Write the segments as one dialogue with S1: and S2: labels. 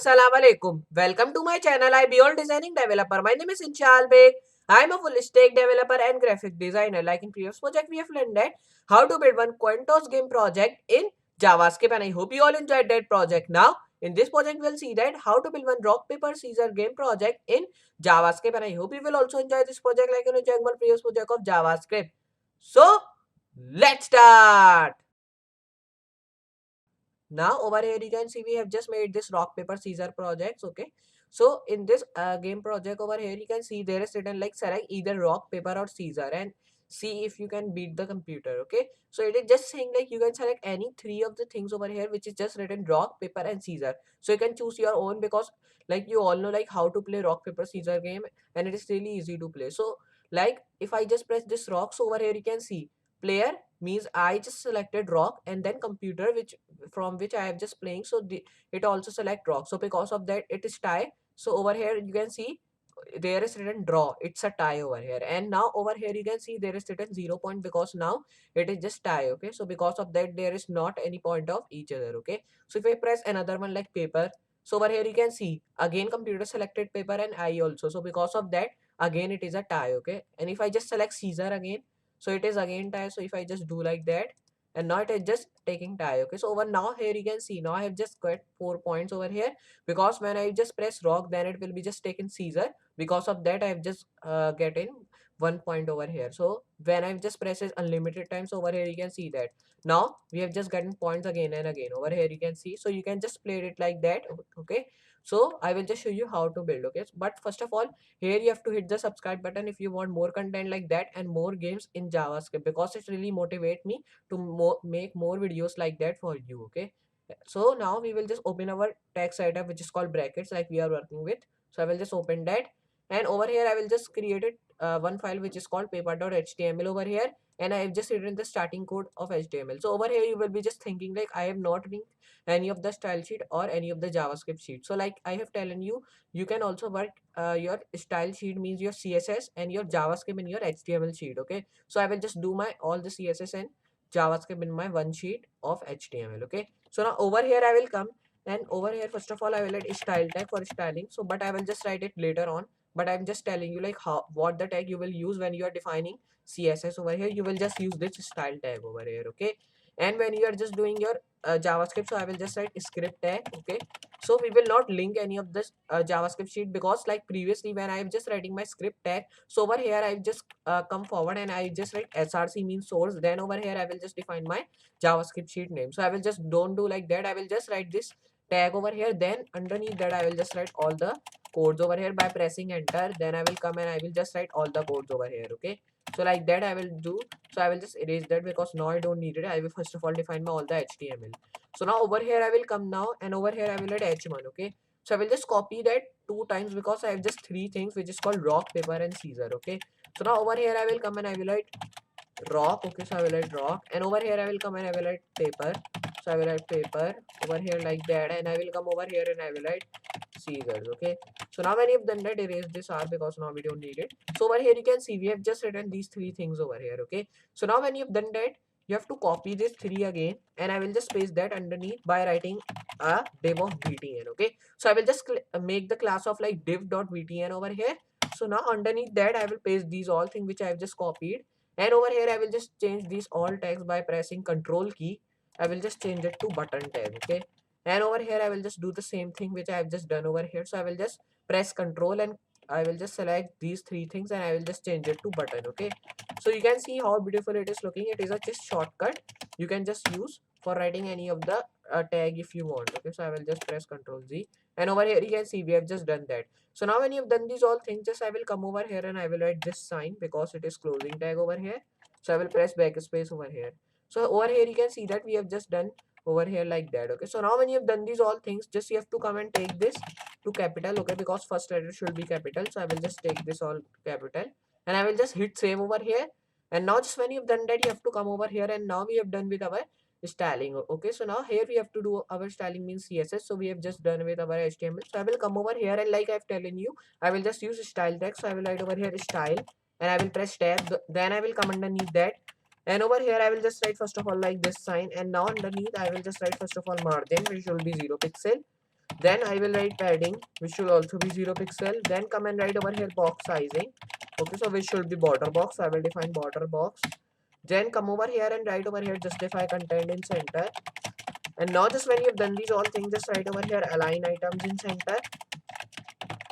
S1: Assalamu alaikum. Welcome to my channel. I Beyond Designing Developer. My name is Inshal Beg. I am a full stack developer and graphic designer. Like in previous project, we have learned that how to build one Quantos game project in JavaScript, and I hope you all enjoyed that project. Now, in this project, we'll see that how to build one rock paper scissors game project in JavaScript, and I hope you will also enjoy this project like you enjoyed my previous project of JavaScript. So, let's start. Now over here you can see we have just made this rock paper scissor projects. Okay, so in this game project over here you can see there is written like select either rock paper or scissor and see if you can beat the computer. Okay, so it is just saying like you can select any three of the things over here which is just written rock paper and scissor, so you can choose your own because like you all know like how to play rock paper scissor game and it is really easy to play. So like if I just press this rock, so over here you can see player means I just selected rock and then computer which from which I have just playing, so it also select rock. So because of that it is tie. So over here you can see there is written draw, it's a tie over here, and now over here you can see there is written 0 point because now it is just tie. Okay, so because of that there is not any point of each other. Okay, so if I press another one like paper, so over here you can see again computer selected paper and I also, so because of that again it is a tie. Okay, and if I just select Caesar again, so it is again tie. So if I just do like that, and now it is just taking tie. Okay, so over now here you can see now I have just got 4 points over here because when I just press rock then it will be just taken Caesar. Because of that I have just getting 1 point over here. So when I've just presses unlimited times over here you can see that now we have just gotten points again and again over here you can see. So you can just play it like that. Okay, so I will just show you how to build. Okay, but first of all here you have to hit the subscribe button if you want more content like that and more games in JavaScript because it really motivate me to make more videos like that for you. Okay, so now we will just open our text setup which is called brackets like we are working with. So I will just open that, and over here I will just create it one file which is called paper.html over here, and I have just written the starting code of HTML. So over here you will be just thinking like I have not linked any of the style sheet or any of the JavaScript sheet. So like I have telling you, you can also work your style sheet means your CSS and your JavaScript in your HTML sheet. Okay, so I will just do my all the CSS and JavaScript in my one sheet of HTML. Okay, so now over here I will come, and over here first of all I will add style tag for styling. So but I will just write it later on, but I'm just telling you like how what the tag you will use when you are defining CSS. Over here you will just use this style tag over here. Okay, and when you are just doing your JavaScript, so I will just write script tag. Okay, so we will not link any of this JavaScript sheet because like previously when I am just writing my script tag, so over here I've just come forward and I just write src means source, then over here I will just define my JavaScript sheet name. So I will just don't do like that, I will just write this tag over here, then underneath that I will just write all the codes over here by pressing enter, then I will come and I will just write all the codes over here. Okay, so like that I will do. So I will just erase that because now I don't need it. I will first of all define my all the HTML. So now over here I will come now, and over here I will add h1. Okay, so I will just copy that 2 times because I have just three things which is called rock paper and scissor. Okay, so now over here I will come and I will write rock. Okay, so I will write rock, and over here I will come and I will write paper. So I will write paper over here like that, and I will come over here and I will write scissors. Okay, so now when you've done that, erase this r because now we don't need it. So over here you can see we have just written these three things over here. Okay, so now when you've done that, you have to copy this three again, and I will just paste that underneath by writing a div of btn. Okay, so I will just make the class of like div.btn over here. So now underneath that I will paste these all things which I have just copied, and over here I will just change these all tags by pressing control key. I will just change it to button tag. Okay, and over here I will just do the same thing which I have just done over here. So I will just press control and I will just select these three things and I will just change it to button. Okay, so you can see how beautiful it is looking. It is a just shortcut you can just use for writing any of the tag if you want. Okay, so I will just press control Z, and over here you can see we have just done that. So now when you've done these all things, just I will come over here and I will write this sign because it is closing tag over here. So I will press backspace over here. So over here you can see that we have just done over here like that. Okay, so now when you have done these all things, just you have to come and take this to capital. Okay, because first letter should be capital. So I will just take this all capital, and I will just hit save over here. And now just when you've done that, you have to come over here, and now we have done with our styling. Okay, so now here we have to do our styling means CSS. So we have just done with our HTML. So I will come over here, and like I've telling you, I will just use style text. So I will write over here style, and I will press tab. Then I will come underneath that, and over here I will just write first of all like this sign, and now underneath I will just write first of all margin which will be 0 pixel. Then I will write padding, which should also be 0 pixel. Then come and write over here box sizing. Okay, so which should be border box. So I will define border box. Then come over here and write over here justify content in center. And now just when you've done these all things, just write over here align items in center.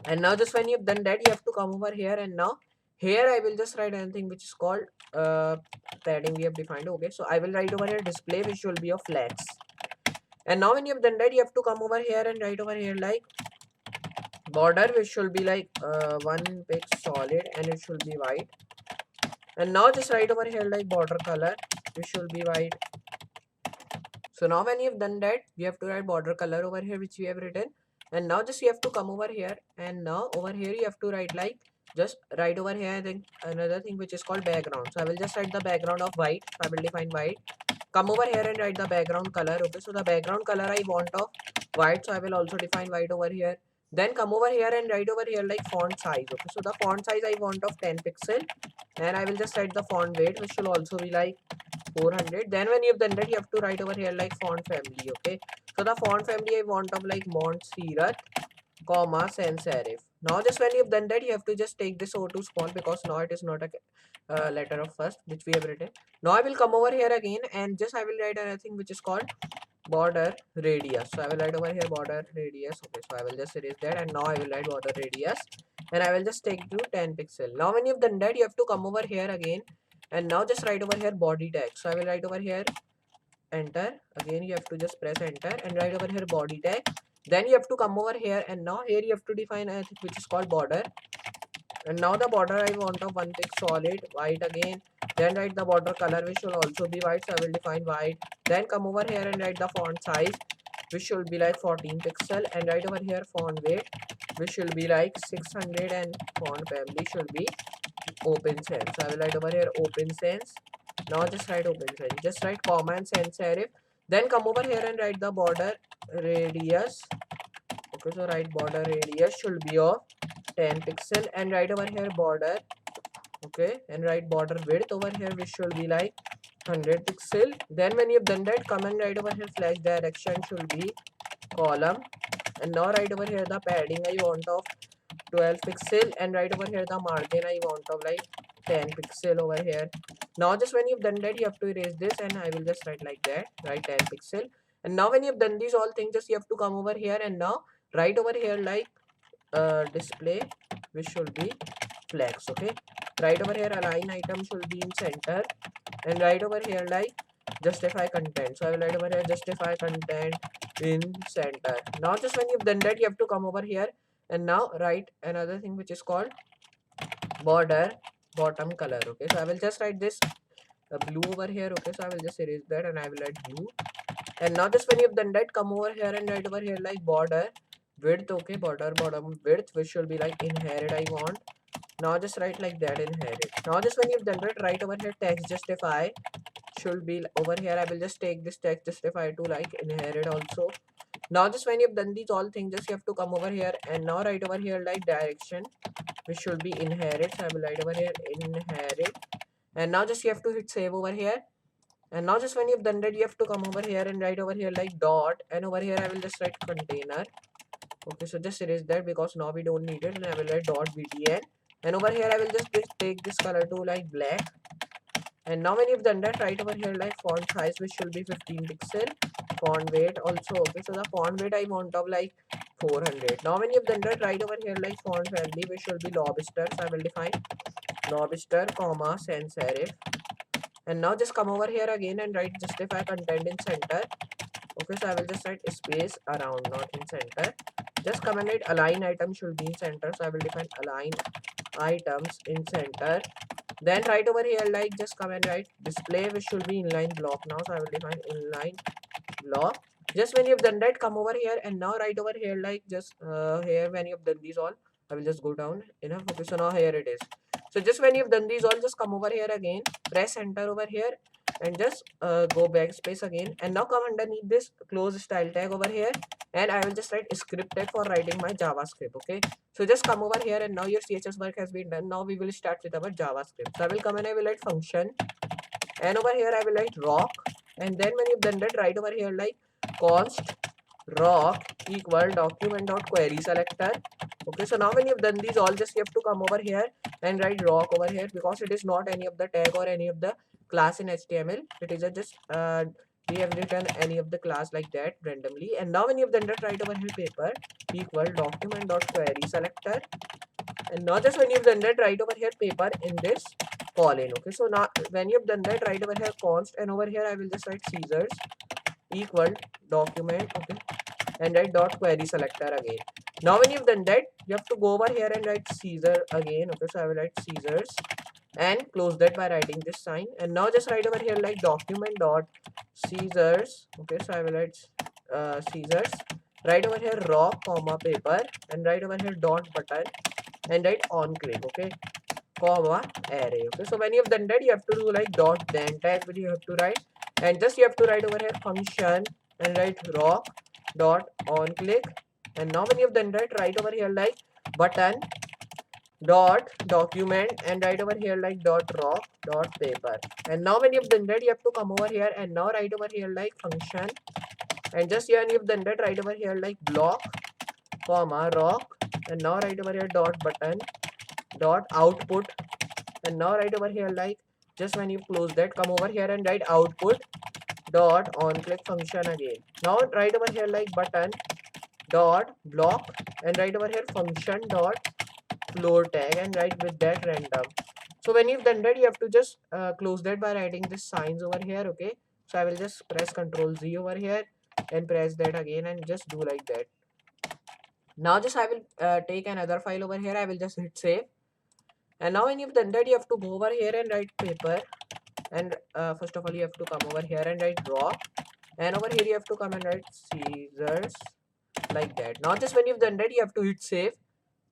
S1: And now just when you've done that, you have to come over here, and now here I will just write anything which is called padding we have defined. Okay, so I will write over here display, which will be of flex. And now when you have done that, you have to come over here and write over here like border, which should be like 1 pix solid, and it should be white. And now just write over here like border color, which should be white. So now when you've done that, you have to write border color over here, which we have written. And now just you have to come over here, and now over here you have to write like just write over here, I think another thing which is called background. So I will just write the background of white. So I will define white. Come over here and write the background color. Okay, so the background color I want of white, so I will also define white over here. Then come over here and write over here like font size. Okay, so the font size I want of 10 pixel, and I will just write the font weight, which will also be like 400. Then when you've done that, you have to write over here like font family. Okay, so the font family I want of like Montserrat, comma sans serif. Now just when you've done that, you have to just take this O to small, because now it is not a letter of first which we have written. Now I will come over here again, and just I will write another thing which is called border radius. So I will write over here border radius. Okay, so I will just erase that, and now I will write border radius, and I will just take to 10 pixel. Now when you've done that, you have to come over here again, and now just write over here body tag. So I will write over here enter. Again you have to just press enter and write over here body tag. Then you have to come over here, and now here you have to define a thing which is called border. And now the border I want of 1 pix solid white again. Then write the border color, which will also be white, so I will define white. Then come over here and write the font size, which should be like 14 pixel, and write over here font weight, which should be like 600, and font family should be open sans. So I will write over here open sans. Now just write open sans, just write comma and sans serif. Then come over here and write the border radius. Okay, so write border radius should be of 10 pixel, and write over here border. Okay, and write border width over here, which should be like 100 pixel. Then when you've done that, come and write over here flash direction should be column. And now write over here the padding I want of 12 pixel, and write over here the margin I want of like 10 pixel over here. Now just when you've done that, you have to erase this, and I will just write like that, write 10 pixel. And now when you've done these all things, just you have to come over here, and now write over here like display, which should be flex. Okay, write over here align item should be in center, and write over here like justify content. So I will write over here justify content in center. Now just when you've done that, you have to come over here, and now write another thing which is called border bottom color. Okay, so I will just write this blue over here. Okay, so I will just erase that, and I will write blue. And now just when you've done that, come over here and write over here like border width. Okay, border bottom width, which should be like inherit I want. Now just write like that inherit. Now just when you've done that, write over here text justify should be over here. I will just take this text justify to like inherit also. Now just when you've done these all things, just you have to come over here, and now write over here like direction, which should be inherit. So I will write over here inherit, and now just you have to hit save over here. And now just when you've done that, you have to come over here and write over here like dot, and over here I will just write container. Okay, so just erase that because now we don't need it, and I will write dot btn, and over here I will just take this color to like black. And now when you've done that, write over here like font size, which should be 15 pixel, font weight also. Okay, so the font weight I want of like 400. Now when you've done that, write over here like font family, which should be lobster. So I will define lobster, comma sans serif. And now just come over here again and write justify content in center. Okay, so I will just write space around, not in center. Just come and write align item should be in center. So I will define align items in center. Then write over here like just come and write display, which should be inline block now. So I will define inline block. Just when you've done that, come over here, and now write over here like just here when you've done these all, I will just go down enough. Okay, so now here it is. So just when you've done these all, just come over here again, press enter over here, and just go backspace again, and now come underneath this close style tag over here, and I will just write script tag for writing my JavaScript. Okay, so just come over here, and now your CSS work has been done. Now we will start with our JavaScript. So I will come and I will write function, and over here I will write rock, and then when you've done that, write over here like const rock equal document dot query selector. Okay, so now when you've done these all, just you have to come over here and write rock over here, because it is not any of the tag or any of the class in HTML. It is a just we have written any of the class like that randomly. And now when you've done that, write over here paper equal document dot query selector. And now just when you've done that, write over here paper in this colon. Okay, so now when you've done that, write over here const, and over here I will just write scissors equal document, okay, and write dot query selector again. Now when you've done that, you have to go over here and write Caesar again. Okay, so I will write Caesars and close that by writing this sign. And now just write over here like document dot Caesars. Okay, so I will write Caesars. Write over here rock comma paper, and write over here dot button, and write on click. Okay, comma array. Okay, so when you have done that, you have to do like dot then tag, but you have to write, and just you have to write over here function and write rock dot on click. And now when you have done that, write over here like button dot document, and write over here like dot rock dot paper. And now when you've done that, you have to come over here and now write over here like function, and just when you've done that, write over here like block comma rock, and now write over here dot button dot output. And now write over here like, just when you close that, come over here and write output dot on click function again. Now write over here like button dot block, and write over here function dot floor tag, and write with that random. So when you've done that, you have to just close that by writing this signs over here. Okay, so I will just press Ctrl Z over here and press that again and just do like that. Now just I will take another file over here. I will just hit save. And now when you've done that, you have to go over here and write paper, and first of all you have to come over here and write rock, and over here you have to come and write scissors like that. Now just when you've done that, you have to hit save.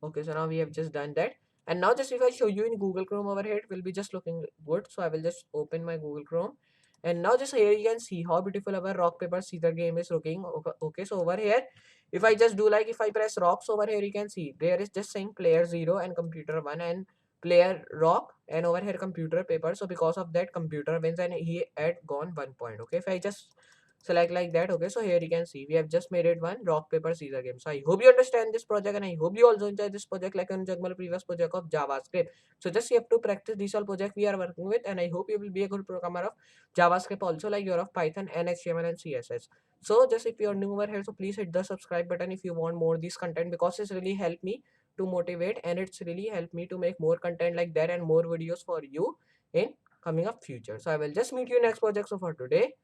S1: Okay, so now we have just done that. And now just if I show you in Google Chrome over here, it will be just looking good. So I will just open my Google Chrome, and now just here you can see how beautiful our rock paper scissors game is looking. Okay, so over here, if I just do like, if I press rocks over here, you can see there is just saying player 0 and computer 1 and player rock, and over here computer paper. So because of that, computer wins and he had gone 1 point. Okay, if I just select like that. Okay, so here you can see we have just made it one rock paper scissors game. So I hope you understand this project, and I hope you also enjoy this project like in Jagmal previous project of JavaScript. So just you have to practice these all project we are working with, and I hope you will be a good programmer of JavaScript also, like you're of Python and HTML and CSS. So just if you're new over here, so please hit the subscribe button if you want more this content, because it's really helped me to motivate, and it's really helped me to make more content like that and more videos for you in coming up future. So I will just meet you next project. So for today,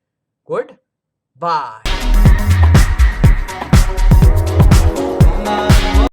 S1: good bye.